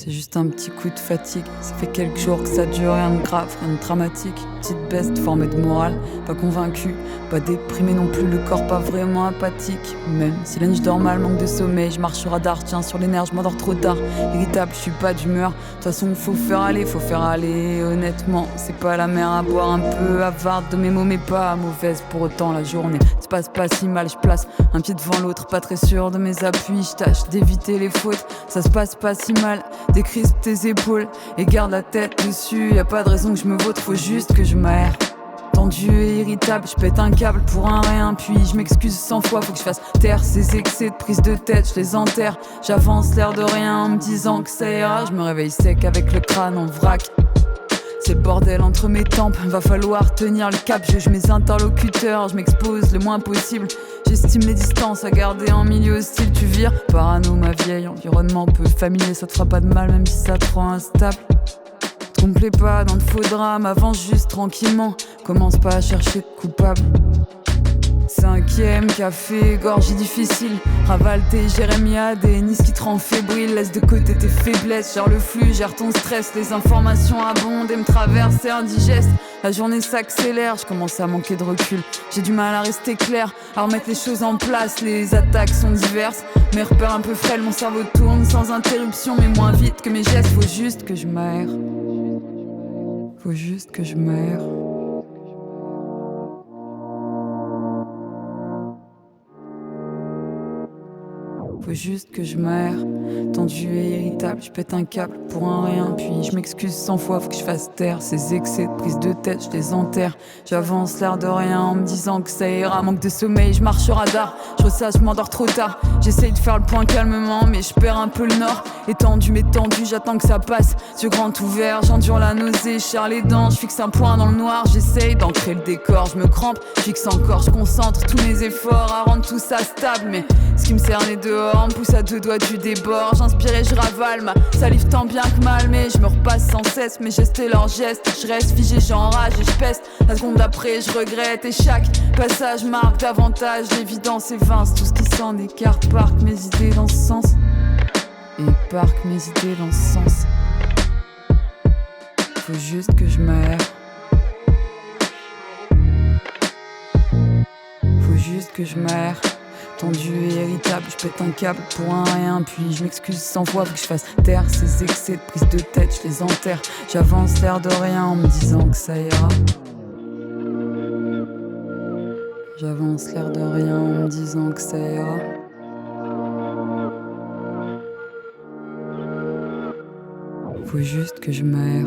C'est juste un petit coup de fatigue. Ça fait quelques jours que ça dure, rien de grave, rien de dramatique. Petite baisse formée de morale, pas convaincu, pas déprimé non plus, le corps pas vraiment apathique. Même si la nuit je dors mal, manque de sommeil, je marche au radar, tiens sur les nerfs, je m'endors trop tard. Irritable, je suis pas d'humeur. De toute façon, faut faire aller. Honnêtement, c'est pas la mer à boire, un peu avare de mes mots, mais pas mauvaise pour autant. La journée se passe pas si mal, je place un pied devant l'autre, pas très sûr de mes appuis, je tâche d'éviter les fautes. Ça se passe pas si mal, décrispe tes épaules et garde la tête dessus. Y a pas de raison que je me vautre, faut juste que je m'aère. Tendu et irritable, je pète un câble pour un rien, puis je m'excuse 100 fois, faut que je fasse taire ces excès de prise de tête, je les enterre. J'avance l'air de rien en me disant que ça ira, je me réveille sec avec le crâne en vrac. C'est le bordel entre mes tempes, va falloir tenir le cap, je juge mes interlocuteurs, je m'expose le moins possible. J'estime les distances à garder en milieu hostile, tu vires. Parano ma vieille, environnement peu familier, ça te fera pas de mal même si ça te rend instable. Te complais pas dans de faux drames, avance juste tranquillement, commence pas à chercher de coupable. 5e café, gorgée difficile. Ravale tes jérémiades et Nice qui te rend fébrile. Laisse de côté tes faiblesses, gère le flux, gère ton stress. Les informations abondent et me traversent, c'est indigeste. La journée s'accélère, je commence à manquer de recul. J'ai du mal à rester clair, à remettre les choses en place. Les attaques sont diverses, mes repères un peu frêles. Mon cerveau tourne sans interruption, mais moins vite que mes gestes. Faut juste que je m'aère. Faut juste que je m'aère. Faut juste que je m'aère, tendu et irritable, je pète un câble pour un rien, puis je m'excuse 100 fois, faut que je fasse taire ces excès de prise de tête, je les enterre. J'avance l'air de rien en me disant que ça ira, manque de sommeil, je marche au radar, je ressasse, je m'endors trop tard. J'essaye de faire le point calmement, mais je perds un peu le nord. Étendu mais tendu, j'attends que ça passe, yeux grands ouverts, j'endure la nausée, je serre les dents, je fixe un point dans le noir, j'essaye d'ancrer le décor, je me crampe, je fixe encore, je concentre tous mes efforts à rendre tout ça stable, mais ce qui me cerne est dehors, me pousse à deux doigts du débord. J'inspire et je ravale, ma salive tant bien que mal, mais je me repasse sans cesse mes gestes et leurs gestes. Je reste figé, j'enrage et je peste. La seconde d'après, je regrette et chaque passage marque davantage l'évidence évince tout ce qui s'en écarte, parque mes idées dans ce sens. Et parque mes idées dans ce sens. Faut juste que je m'aère. Faut juste que je m'aère. Tendu et irritable, je pète un câble pour un rien, puis je m'excuse 100 fois, faut que je fasse taire ces excès de prise de tête, je les enterre. J'avance l'air de rien en me disant que ça ira. J'avance l'air de rien en me disant que ça ira. Faut juste que je m'aère.